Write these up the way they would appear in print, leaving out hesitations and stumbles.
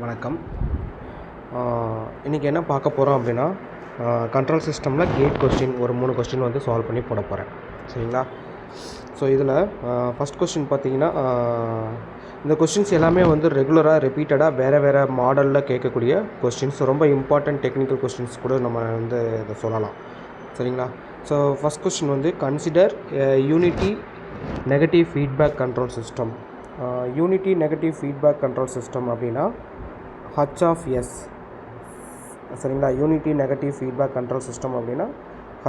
வணக்கம். இன்றைக்கி என்ன பார்க்க போகிறோம் அப்படின்னா, கண்ட்ரோல் சிஸ்டமில் கேட் கொஸ்டின் ஒரு 3 கொஸ்டின் வந்து சால்வ் பண்ணி போட போகிறேன். சரிங்களா? ஸோ இதில் ஃபஸ்ட் கொஸ்டின் பார்த்தீங்கன்னா, இந்த கொஸ்டின்ஸ் எல்லாமே வந்து ரெகுலராக ரிப்பீட்டடாக வேறு மாடலில் கேட்கக்கூடிய கொஸ்டின்ஸ். ரொம்ப இம்பார்ட்டன்ட் டெக்னிக்கல் கொஸ்டின்ஸ் கூட நம்ம வந்து இதை சொல்லலாம். சரிங்களா? ஸோ ஃபஸ்ட் கொஸ்டின் வந்து consider unity negative feedback control system. Unity negative feedback control system அப்படின்னா H of S. சரிங்களா? Unity negative feedback control system அப்படின்னா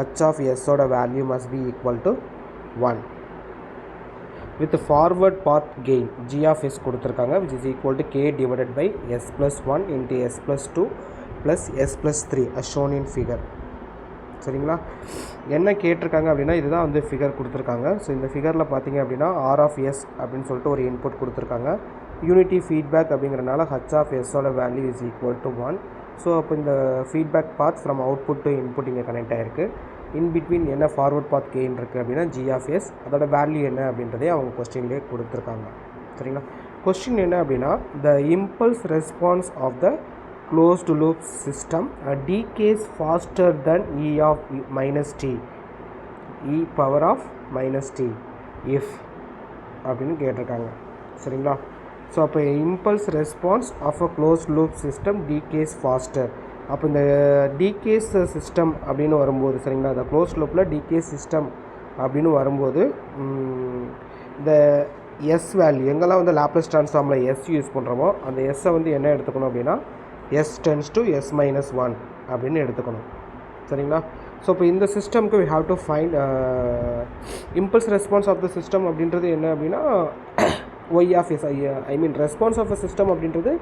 H of S ஓட value must be equal to 1 with forward path gain G of S கொடுத்துருக்காங்க, which is equal to K divided by S plus 1 into S plus 2 plus S plus 3 as shown in figure. சரிங்களா? என்ன கேட்டிருக்காங்க அப்படின்னா, இதுதான் வந்து figure கொடுத்துருக்காங்க. So இந்த ஃபிகரில் பார்த்தீங்க அப்படின்னா R of S அப்படின்னு சொல்லிட்டு ஒரு இன்புட் கொடுத்துருக்காங்க. யூனிட்டி ஃபீட்பேக் அப்படிங்கிறனால H of S ஓட value is equal to 1. So அப்போ இந்த feedback path from output to input இங்கே கனெக்ட் ஆகிருக்கு. இன் பிட்வீன் என்ன ஃபார்வர்ட் பாத் கெயின் இருக்குது அப்படின்னா G of S, அதோட வேல்யூ என்ன அப்படின்றதே அவங்க கொஸ்டின்லேயே கொடுத்துருக்காங்க. சரிங்களா? கொஸ்டின் என்ன அப்படின்னா, the impulse response of the closed loop system decays faster than e of minus t, e power of minus t if அப்படின்னு கேட்டிருக்காங்க. சரிங்களா? ஸோ அப்போ impulse response of a closed loop system decays faster. அப்போ இந்த decays system அப்படின்னு வரும்போது, சரிங்களா, இந்த க்ளோஸ்ட் லூப்பில் டிகேஸ் சிஸ்டம் அப்படின்னு வரும்போது இந்த எஸ் வேல்யூ எங்கெல்லாம் வந்து லாப்லேஸ் ட்ரான்ஸ்ஃபார்மில் எஸ் யூஸ் பண்ணுறோமோ அந்த எஸ்ஸை வந்து என்ன எடுத்துக்கணும் அப்படின்னா S tends to S minus 1 அப்படின்னு எடுத்துக்கணும். சரிங்களா? ஸோ இப்போ இந்த சிஸ்டம்க்கு we have to find impulse response of the system அப்படின்றது என்ன அப்படின்னா Y of S, I mean response of a system அப்படின்றது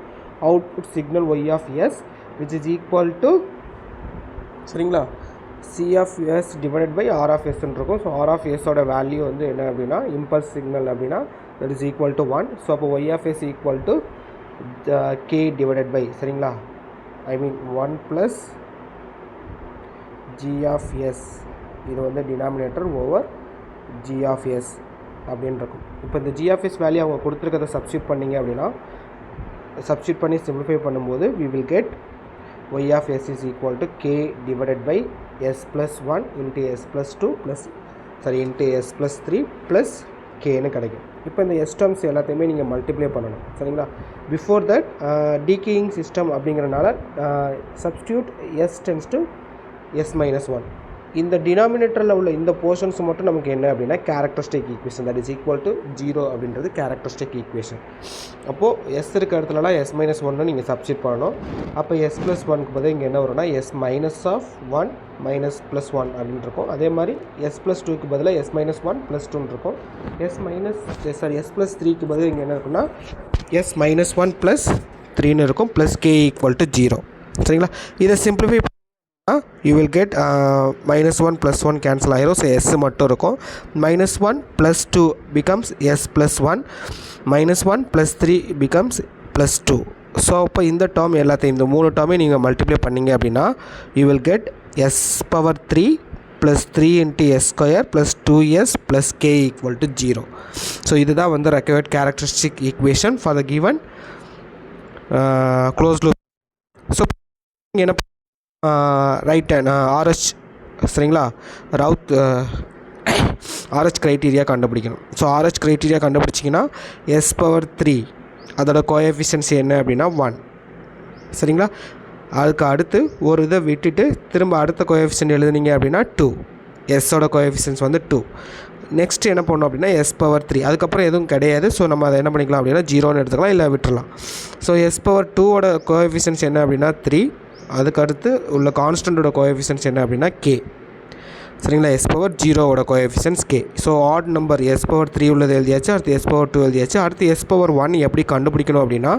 output signal Y of S which is equal to, சரிங்களா, C of S divided by R of S இருக்கும். So R of S ஓட value வந்து என்ன அப்படின்னா impulse signal அப்படின்னா that is equal to 1. So அப்போ Y of S equal to K divided by, சரிங்களா, I mean 1 plus G of S, இது வந்து denominator over G of S அப்படின்னு இருக்கும். இப்போ இந்த G of S வேல்யூ அவங்க கொடுத்துருக்கதை சப்ஸ்டியூட் பண்ணிங்க அப்படின்னா, சப்ஸ்டியூட் பண்ணி சிம்பிளிஃபை பண்ணும்போது we will get Y of S is equal to K divided by S plus 1 into S plus 2 plus into S plus 3 plus Kன்னு கிடைக்கும். இப்போ இந்த எஸ் டேர்ம்ஸ் எல்லாத்தையுமே நீங்கள் மல்டிப்ளை பண்ணணும். சரிங்களா? பிஃபோர் தட் டீகேயிங் சிஸ்டம் அப்படிங்கிறனால substitute s tends to s minus 1. இந்த டினாமினேட்டரில் உள்ள இந்த போர்ஷன்ஸ் மட்டும் நமக்கு என்ன அப்படின்னா characteristic equation, that is equal to 0 அப்படின்றது கேரக்டரிஸ்டிக் ஈக்குவேஷன். அப்போது எஸ் இருக்க இடத்துலலாம் எஸ் மைனஸ் 1 நீங்கள் சப்ஸ்டியூட் பண்ணணும். அப்போ எஸ் ப்ளஸ் 1க்கு பதில் இங்கே என்ன வரும்னா s minus of 1 minus plus 1 அப்படின்னு இருக்கும். அதே மாதிரி எஸ் ப்ளஸ் 2க்கு பதிலாக எஸ் மைனஸ் 1 ப்ளஸ் 2 இருக்கும். எஸ் ப்ளஸ் 3க்கு பதில் இங்கே என்ன இருக்குன்னா எஸ் மைனஸ் 1 ப்ளஸ் 3ன்னு இருக்கும், ப்ளஸ் கே ஈக்குவல் டு 0. சரிங்களா? இதை simplify you will get minus 1 plus 1 cancel ஆயிரும். ஸோ எஸ் மட்டும் இருக்கும். minus 1 plus 2 becomes s plus 1, minus 1 plus 3 becomes plus 2. So அப்போ இந்த டேர்ம் எல்லாத்தையும் இந்த 3 டேர்மையும் நீங்கள் மல்டிப்ளை பண்ணிங்க அப்படின்னா you will get s power 3 plus 3 into s square plus 2s plus k equal to 0. So இதுதான் வந்து required characteristic equation for the given closed loop. So என்ன ரைட் ஹேண்ட் ஆர்ஹெச், சரிங்களா, ரவுத் ஆர்ஹெச் க்ரைட்டீரியா கண்டுபிடிக்கணும். So RH criteria கண்டுபிடிச்சிங்கன்னா s power 3 அதோட கோஎஃபிஷியன்சி என்ன அப்படின்னா 1. சரிங்களா? அதுக்கு அடுத்து ஒரு இதை விட்டுட்டு திரும்ப அடுத்த கோஎஃபிஷியன்ட் எழுதுனீங்க அப்படின்னா 2. எஸ்ஸோட கோஎஃபிஷியன்ஸ் வந்து 2. நெக்ஸ்ட் என்ன பண்ணோம் அப்படின்னா எஸ் பவர் 3, அதுக்கப்புறம் எதுவும் கிடையாது. ஸோ நம்ம அதை என்ன பண்ணிக்கலாம் அப்படின்னா 0ன்னு எடுத்துக்கலாம், இல்லை விட்டுறலாம். ஸோ எஸ் பவர் 2ஓட கோஎஃபிஷியன்ஸ் என்ன அப்படின்னா 3. அதுக்கு அடுத்து உள்ள கான்ஸ்டன்ட்டோட கோஎஃபிஷியன்ஸ் என்ன அப்படின்னா கே. சரிங்களா? எஸ் பவர் 0ஓட coefficients K. So odd number s power 3 உள்ளது எழுதியாச்சு, அடுத்து எஸ் பவர் 2 எழுதியாச்சு. அடுத்து எஸ் பவர் 1 எப்படி கண்டுபிடிக்கணும் அப்படின்னா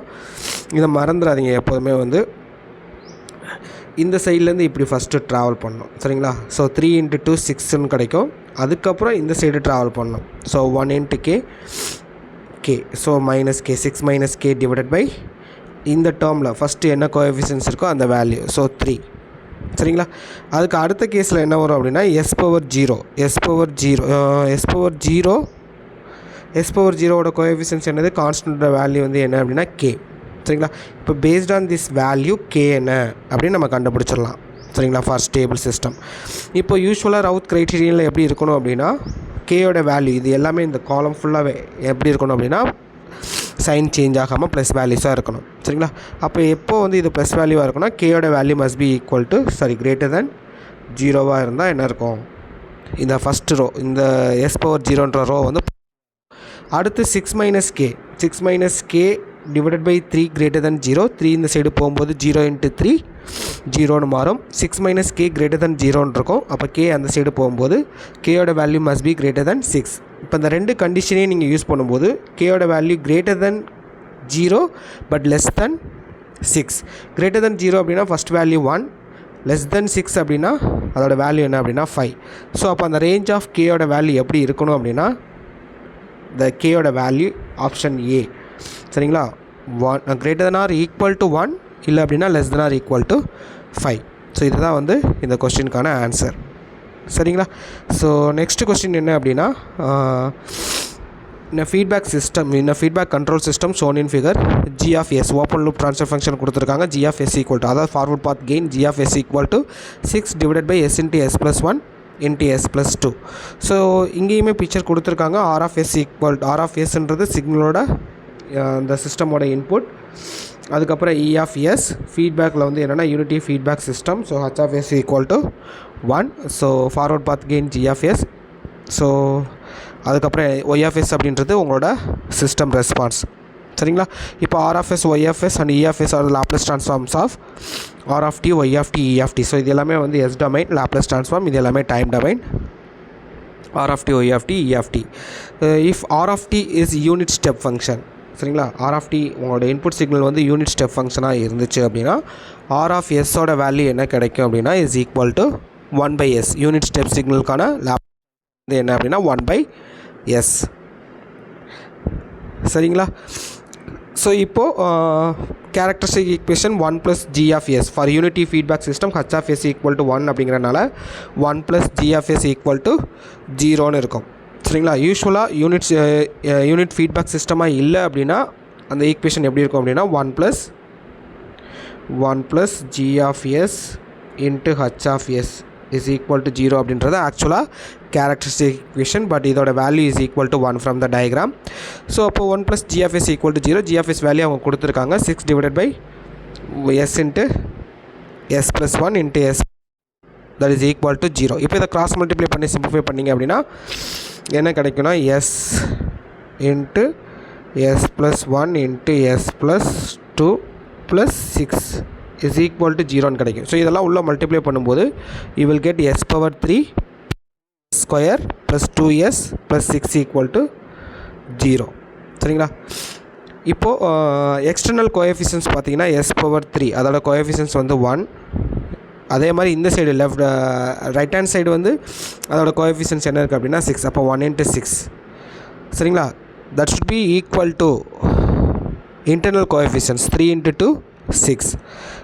இதை மறந்துடாதீங்க, எப்போதுமே வந்து இந்த சைட்லேருந்து இப்படி ஃபஸ்ட்டு ட்ராவல் பண்ணணும். சரிங்களா? ஸோ 3 into 2 6ன்னு கிடைக்கும். அதுக்கப்புறம் இந்த சைடு ட்ராவல் பண்ணணும். So 1 into k. So minus k, 6 minus k divided by இந்த டேர்மில் ஃபஸ்ட்டு என்ன கோஎஃபிஷியன்ஸ் இருக்கோ அந்த வேல்யூ, ஸோ 3. சரிங்களா? அதுக்கு அடுத்த கேஸில் என்ன வரும் அப்படின்னா எஸ் பவர் 0ஓட கோஎஃபிஷியன்ஸ் என்னது, கான்ஸ்டன்ட்டோட வேல்யூ வந்து என்ன அப்படின்னா கே. சரிங்களா. இப்போ based on this value K என்ன அப்படின்னு நம்ம கண்டுபிடிச்சிடலாம். சரிங்களா, ஃபார் ஸ்டேபிள் சிஸ்டம். இப்போ யூஸ்வலாக ரவுத் க்ரைட்டீரியனில் எப்படி இருக்கணும் அப்படின்னா கேயோட வேல்யூ இது எல்லாமே இந்த காலம் ஃபுல்லாகவே எப்படி இருக்கணும் அப்படின்னா சைன் சேஞ்ச் ஆகாமல் ப்ளஸ் வேல்யூஸாக இருக்கணும். சரிங்களா, அப்போ எப்போ வந்து இது ப்ளஸ் வேல்யூவாக இருக்குன்னா கேயோட value must be equal to greater than 0 இருந்தால் என்ன இருக்கும், இந்த ஃபஸ்ட்டு ரோ இந்த s பவர் 0ன்ற ரோ வந்து அடுத்து 6 K divided by 3 greater than 0. 3 இந்த சைடு போகும்போது 0 × 3 0ன்னு மாறும். 6 - k கிரேட்டர் தென் 0ன்னு இருக்கும். அப்போ k அந்த சைடு போகும்போது கேயோட value must be greater than 6. இப்போ இந்த ரெண்டு கண்டிஷனையும் நீங்கள் யூஸ் பண்ணும்போது கேயோட value greater than 0 but less than 6. Greater than 0 அப்படின்னா ஃபஸ்ட் வேல்யூ 1, லெஸ் தென் 6 அப்படின்னா அதோட வேல்யூ என்ன அப்படின்னா 5. ஸோ அப்போ அந்த ரேஞ்ச் ஆஃப் கேயோட வேல்யூ எப்படி இருக்கணும் அப்படின்னா the கேயோட வேல்யூ ஆப்ஷன் ஏ. சரிங்களா, 1 greater than or equal to 1 இல்லை அப்படின்னா less than or equal to 5. So இதுதான் வந்து இந்த கொஸ்டினுக்கான ஆன்சர். சரிங்களா. ஸோ நெக்ஸ்ட் கொஸ்டின் என்ன அப்படின்னா in a feedback system, in a feedback control system shown in figure, g of s open loop transfer function கொடுத்துருக்காங்க. g of s equal to அதாவது forward path gain g of s equal to 6 divided by s into s plus 1 into s plus 2. So இங்கேயுமே picture கொடுத்துருக்காங்க. r of s equal to r of sன்றது சிக்னலோட இந்த சிஸ்டமோட input. அதுக்கப்புறம் e of s ஃபீட்பேக்கில் வந்து என்னென்னா unity feedback system. So h of s equal to 1. So forward path gain g of s. So அதுக்கப்புறம் y of s அப்படின்றது உங்களோட சிஸ்டம் ரெஸ்பான்ஸ். சரிங்களா, இப்போ r of s, y of s and e of s are Laplace transforms of r of t, y of t, e of t. So இது எல்லாமே வந்து s domain Laplace transform, இது எல்லாமே time domain. r of t, y of t, e of t. If r of t is unit step function. சரிங்களா, r of t உங்களோட input signal வந்து unit step ஃபங்க்ஷனாக இருந்துச்சு அப்படின்னா r of s-ஓட வேல்யூ என்ன கிடைக்கும் அப்படின்னா is equal to 1/s. Unit step சிக்னலுக்கான லாப் வந்து என்ன அப்படின்னா 1/s. சரிங்களா. ஸோ இப்போது characteristic equation 1 + g of s for unity feedback system h of s equal to 1 அப்படிங்கிறனால 1 + g of s equal to 0ன்னு இருக்கும். சரிங்களா, யூஸ்வலாக யூனிட் ஃபீட்பேக் சிஸ்டமாக இல்லை அப்படின்னா அந்த ஈக்குவேஷன் எப்படி இருக்கும் அப்படின்னா 1 + g of s into h of s is equal to 0 அப்படின்றது ஆக்சுவலாக கேரக்டரிஸ்டிக் ஈக்குவேஷன். பட் இதோட value is equal to 1 from the diagram. So அப்போ 1 + g of s equal to 0. g of s value அவங்க கொடுத்துருக்காங்க 6 divided by s into s plus 1 into s that is equal to 0. இப்போ இதை cross multiply பண்ணி simplify பண்ணிங்க அப்படின்னா என்ன கிடைக்குன்னா s into s plus 1 into s plus 2 plus 6 is equal to 0ன்னு கிடைக்கும். So இதெல்லாம் உள்ள மல்டிப்ளை பண்ணும்போது you will get s power 3 square plus 2s plus 6 equal to 0. சரிங்களா, இப்போது எக்ஸ்டர்னல் கோஎஃபிஷியன்ஸ் பார்த்தீங்கன்னா s power 3 அதோட கோஎஃபிஷியன்ஸ் வந்து 1. அதே மாதிரி இந்த சைடு ரைட் ஹேண்ட் சைடு வந்து அதோட கோஎஃபிஷியன்ஸ் என்ன இருக்குது அப்படின்னா 6. அப்போ 1 × 6. சரிங்களா, that should be equal to internal coefficients 3 × 2 6.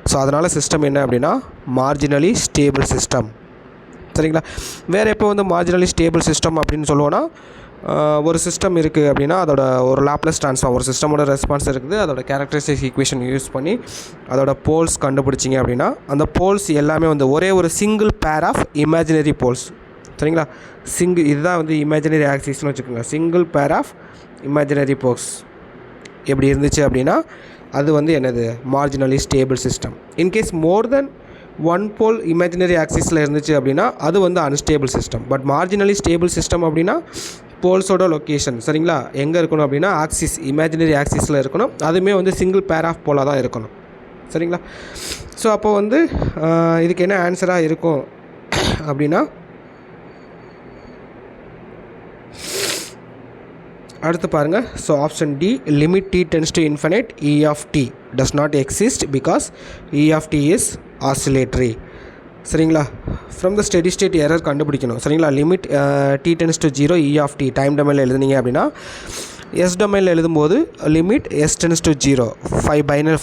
So அதனால் சிஸ்டம் என்ன அப்படின்னா மார்ஜினலி ஸ்டேபிள் சிஸ்டம். சரிங்களா, வேறு எப்போ வந்து மார்ஜினலி ஸ்டேபிள் சிஸ்டம் அப்படின்னு சொல்லுவோன்னா ஒரு சிஸ்டம் இருக்குது அப்படின்னா அதோட ஒரு லாப்லஸ் ட்ரான்ஸ்ஃபார்ம், ஒரு சிஸ்டமோட ரெஸ்பான்ஸ் இருக்குது, அதோட கேரக்டரிஸ்டிக் ஈக்குவேஷன் யூஸ் பண்ணி அதோட போல்ஸ் கண்டுபிடிச்சிங்க அப்படின்னா அந்த போல்ஸ் எல்லாமே வந்து ஒரே ஒரு single pair of imaginary poles. சரிங்களா, இதுதான் வந்து இமேஜினரி ஆக்சிஸ்னு வச்சுக்கோங்க. Single pair of imaginary poles எப்படி இருந்துச்சு அப்படின்னா அது வந்து என்னது மார்ஜினலி ஸ்டேபிள் சிஸ்டம். இன்கேஸ் மோர் தென் ஒன் போல் இமேஜினரி ஆக்சிஸில் இருந்துச்சு அப்படின்னா அது வந்து unstable system. But marginally stable system அப்படின்னா போல்ஸோட லொக்கேஷன் சரிங்களா எங்கே இருக்கணும் அப்படின்னா ஆக்சிஸ் இமேஜினரி ஆக்சிஸில் இருக்கணும். அதுவுமே வந்து சிங்கிள் பேர் ஆஃப் போலாக தான் இருக்கணும். சரிங்களா, ஸோ அப்போ வந்து இதுக்கு என்ன ஆன்சராக இருக்கும் அப்படின்னா அடுத்து பாருங்கள். ஸோ ஆப்ஷன் டி லிமிட் t tends to infinite e of t does not exist because e of t is oscillatory. சரிங்களா, from the steady state error கண்டுபிடிக்கணும். சரிங்களா, limit t tends to 0 e of t time டொமைனில் எழுதுனீங்க அப்படின்னா S டொமைனில் எழுதும்போது limit s tends to 0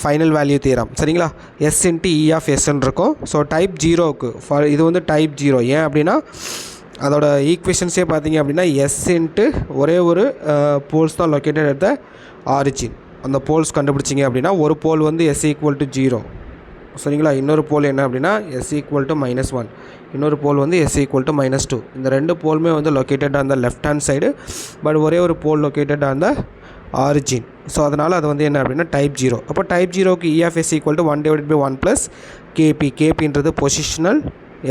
final value theorem. சரிங்களா, s into e of sன்னு இருக்கும். So type 0க்கு இது வந்து டைப் 0. ஏன் அப்படின்னா அதோட ஈக்குவேஷன்ஸே பார்த்தீங்க அப்படின்னா s இன்ட்டு ஒரே ஒரு போல்ஸ் தான் லொக்கேட்டட் அட் த ஆரிஜின். அந்த போல்ஸ் கண்டுபிடிச்சிங்க அப்படின்னா ஒரு போல் வந்து s ஈக்குவல் டு 0 சரிங்களா. இன்னொரு போல் என்ன அப்படின்னா s ஈக்குவல் டு -1, இன்னொரு போல் வந்து s ஈக்குவல் டு -2. இந்த ரெண்டு போலுமே வந்து லொக்கேட்டட் அந்த லெஃப்ட் ஹேண்ட் சைடு, பட் ஒரே ஒரு போல் லொக்கேட்டட் அந்த ஆரிஜின். ஸோ அதனால் அது வந்து என்ன அப்படின்னா டைப் 0. அப்போ டைப் 0க்கு E of s equal to 1/1 ப்ளஸ் kp. kpன்றது positional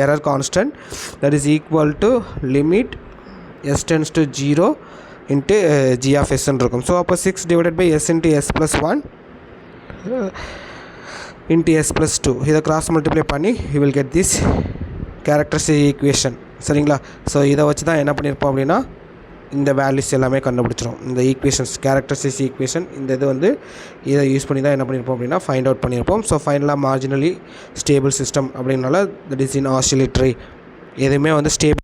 error constant, that is equal to limit s tends to 0 into g of s இருக்கும். ஸோ அப்போ 6/s into s plus 1 into s plus 2 இதை cross multiply பண்ணி you will get this characteristic equation சரிங்களா. So இதை வச்சு தான் என்ன பண்ணியிருப்போம் அப்படின்னா இந்த வேல்யூஸ் எல்லாமே கண்டுபிடிச்சிரும். இந்த ஈக்குவேஷன்ஸ் கேரக்டரிஸ்டிக் ஈக்குவேஷன் இந்த இது வந்து இதை யூஸ் பண்ணி தான் என்ன பண்ணியிருப்போம் அப்படின்னா ஃபைண்ட் அவுட் பண்ணியிருப்போம். ஸோ ஃபைனலாக மார்ஜினலி ஸ்டேபிள் சிஸ்டம் அப்படின்னால தட் இஸ் இன் ஆசிலேட்டரி, எதுவுமே வந்து ஸ்டேபிள்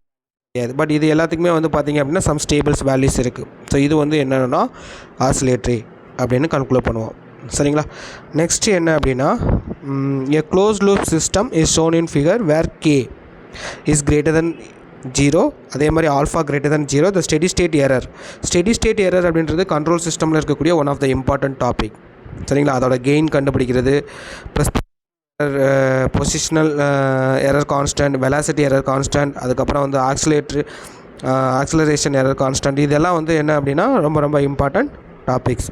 கிடையாது. பட் இது எல்லாத்துக்குமே வந்து பார்த்திங்க அப்படின்னா சம் ஸ்டேபிள்ஸ் வேல்யூஸ் இருக்குது. ஸோ இது வந்து என்னென்னா ஆசிலேட்டரி அப்படின்னு கன்க்ளூட் பண்ணுவோம் சரிங்களா. நெக்ஸ்ட்டு என்ன அப்படின்னா a closed loop system is shown in figure where K is greater than 0, அதே மாதிரி alpha greater than 0 the steady state error. Steady state error அப்படின்றது கண்ட்ரோல் சிஸ்டமில் இருக்கக்கூடிய one of the important topic சரிங்களா. அதோட கெயின் கண்டுபிடிக்கிறது, plus positional error constant, velocity error constant, அதுக்கப்புறம் வந்து ஆக்சிலரேஷன் எரர் கான்ஸ்டன்ட், இதெல்லாம் வந்து என்ன அப்படின்னா ரொம்ப ரொம்ப இம்பார்ட்டன்ட் டாபிக்ஸ்.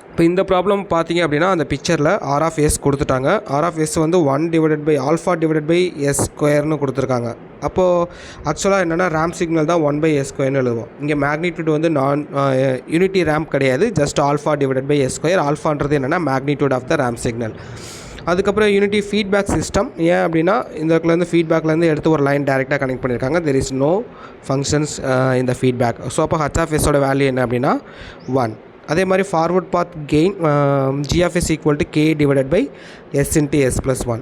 இப்போ இந்த ப்ராப்ளம் பார்த்தீங்க அப்படின்னா அந்த பிக்சரில் R of s கொடுத்துட்டாங்க. R of s வந்து 1/α/s² கொடுத்துருக்காங்க. அப்போது ஆக்சுவலாக என்னென்னா ரேம்ப் சிக்னல் தான் 1/s² எழுதுவோம். இங்கே மேக்னிடியூட் வந்து யூனிட்டி ரேம்ப் கிடையாது, ஜஸ்ட் α/s². ஆல்ஃபான்றது என்னென்னா magnitude of the ramp signal. அதுக்கப்புறம் யூனிட்டி ஃபீட்பேக் சிஸ்டம். ஏன் அப்படின்னா இந்த இடத்துலேருந்து ஃபீட்பேக்லேருந்து எடுத்து ஒரு லைன் டேரெக்டாக கனெக்ட் பண்ணியிருக்காங்க. தெர் இஸ் நோ ஃபங்க்ஷன்ஸ் இந்த ஃபீட்பேக். ஸோ அப்போ h of s வேல்யூ என்ன அப்படின்னா 1. அதே மாதிரி forward path gain g of s equal to k/s into s plus 1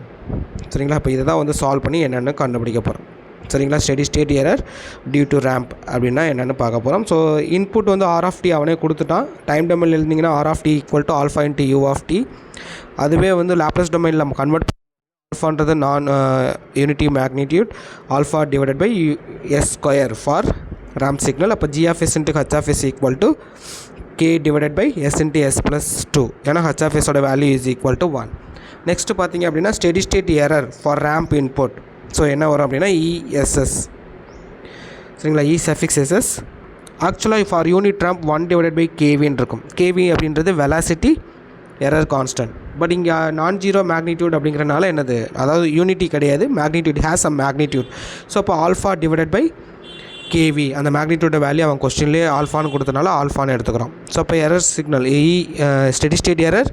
சரிங்களா. இப்போ இதை தான் வந்து சால்வ் பண்ணி என்னென்னு கண்டுபிடிக்க போகிறோம் சரிங்களா. Steady state error due to ramp அப்படின்னா என்னென்னு பார்க்க போகிறோம். ஸோ இன்புட் வந்து r of t அவனே கொடுத்துட்டான். டைம் டொமைனில் எழுதிங்கன்னா r of t equal to alpha into u of t. அதுவே வந்து லாப்லஸ் டொமைனில் நம்ம கன்வெர்ட் ஆல்ஃபான்றது நான் unity magnitude α/s² for ramp signal. அப்போ g of s into h of s equal to k/s into s plus 2, ஏன்னா h of s value is equal to 1. Next பார்த்தீங்க அப்படின்னா steady state error for ramp input. So என்ன வரும் அப்படின்னா ESS சரிங்களா. E suffix SS ஆக்சுவலாக for unit ramp 1/kVன்னு இருக்கும். kV அப்படின்றது வெலாசிட்டி எரர் கான்ஸ்டன்ட். பட் இங்கே நான் ஜீரோ மேக்னிடியூட் அப்படிங்கிறனால என்னது, அதாவது யூனிட்டி கிடையாது, magnitude has a magnitude. So அப்போ α/kV அந்த மேக்னிடியூட வேல்யூ அவன் கொஸ்டின்லேயே ஆல்ஃபான்னு கொடுத்தனால ஆல்ஃபான்னு எடுத்துக்கிறோம். ஸோ அப்போ error signal steady state error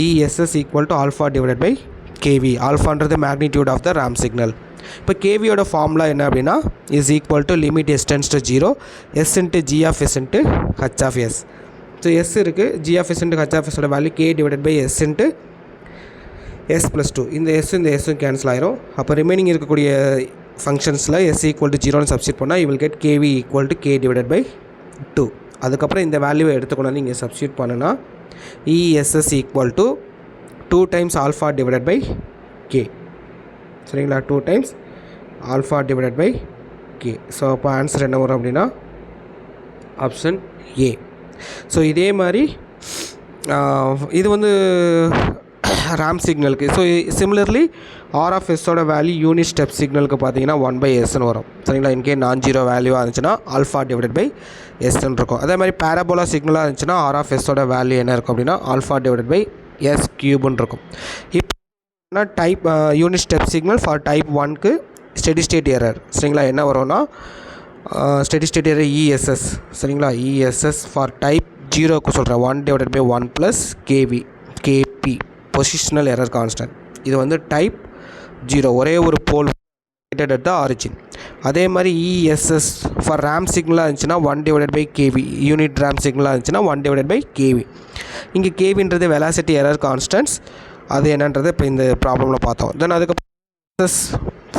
ESS equal to α/kV. ஆல்ஃபான்றது magnitude of the ramp signal. இப்போ கேவியோட ஃபார்முலா என்ன அப்படின்னா is equal to limit s tends to 0 s into g of s into h of s. So s இருக்குது, g of s into h of s value k/s into s plus 2. இந்த s cancel ஆயிரும். அப்போ remaining இருக்கக்கூடிய ஃபங்க்ஷன்ஸில் s equal to 0ன்னு substitute பண்ணால் you will get kv equal to k/2. அதுக்கப்புறம் இந்த வேல்யூவை எடுத்துக்கொண்டு இங்கே சப்ஸ்டிட் பண்ணுன்னா ESS equal to 2 times α/k சரிங்களா. 2 டைம்ஸ் α/k. ஸோ அப்போ ஆன்சர் என்ன வரும் அப்படின்னா ஆப்ஷன் A. ஸோ இதே மாதிரி இது வந்து ரேம்ப் சிக்னலுக்கு. So similarly R of s value unit step சிக்னலுக்கு பார்த்தீங்கன்னா 1/sன்னு வரும் சரிங்களா. இன்கே நான் ஜீரோ வேல்யூவாக இருந்துச்சுன்னா α/sன்னு இருக்கும். அதே மாதிரி பேரபோலா சிக்னலாக இருந்துச்சுன்னா R of s வேல்யூ என்ன இருக்கும் அப்படின்னா α/s³ இருக்கும். இப்போ type unit step signal for type 1க்கு ஸ்டெடி ஸ்டேட் எரர் சரிங்களா என்ன வரும்னா ஸ்டெடி ஸ்டேட் எரர் ESS சரிங்களா. ESS ஃபார் டைப் 0க்கு சொல்கிறேன் 1/1 ப்ளஸ் KP பொசிஷனல் எரர் கான்ஸ்டன்ட். இது வந்து டைப் 0 ஒரே ஒரு போல் அட் த ஆரிஜின். அதே மாதிரி ESS ஃபார் ரேம்ப் சிக்னலாக இருந்துச்சுன்னா 1/kV யூனிட் ரேம்ப் சிக்னலாக இருந்துச்சுன்னா 1/kV. இங்கே கேவின்றது வெலாசிட்டி எரர் கான்ஸ்டன்ட்ஸ், அது என்னன்றது இப்போ இந்த ப்ராப்ளமில் பார்த்தோம். தென் அதுக்கப்புறம்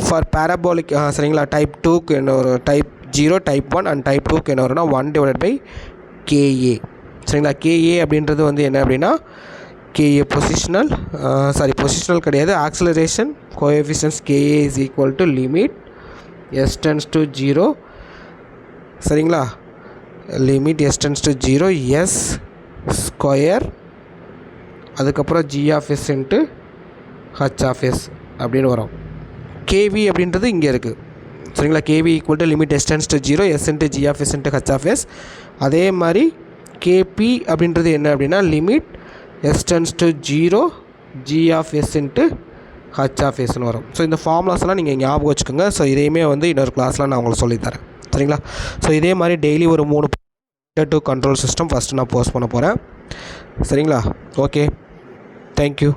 ஃபார் பேரபோலிக் சரிங்களா டைப் 2க்கு என்ன ஒரு டைப் 0 டைப் 1 அண்ட் டைப் 2க்கு என்ன வரும்னா 1/KA சரிங்களா. KA அப்படின்றது வந்து என்ன அப்படின்னா KA பொசிஷனல் கிடையாது, acceleration coefficients KA is equal to limit s tends to 0 சரிங்களா. Limit s tends to 0 s square அதுக்கப்புறம் g of s into h of s அப்படின்னு வரும். kv அப்படின்றது இங்கே இருக்குது சரிங்களா. kv equal to limit s tends to 0 s into g of s into h of s. அதே மாதிரி kp அப்படின்றது என்ன அப்படின்னா limit s tends to 0 g of s into h of sன்னு வரும். ஸோ இந்த ஃபார்முலாஸ்லாம் நீங்கள் ஞாபகம் வச்சுக்கோங்க. ஸோ இதையுமே வந்து இன்னொரு கிளாஸில் நான் உங்களுக்கு சொல்லித்தரேன் சரிங்களா. ஸோ இதே மாதிரி டெய்லி ஒரு 3 டு கண்ட்ரோல் சிஸ்டம் ஃபஸ்ட்டு நான் போஸ்ட் பண்ண போகிறேன் சரிங்களா. Okay, thank you.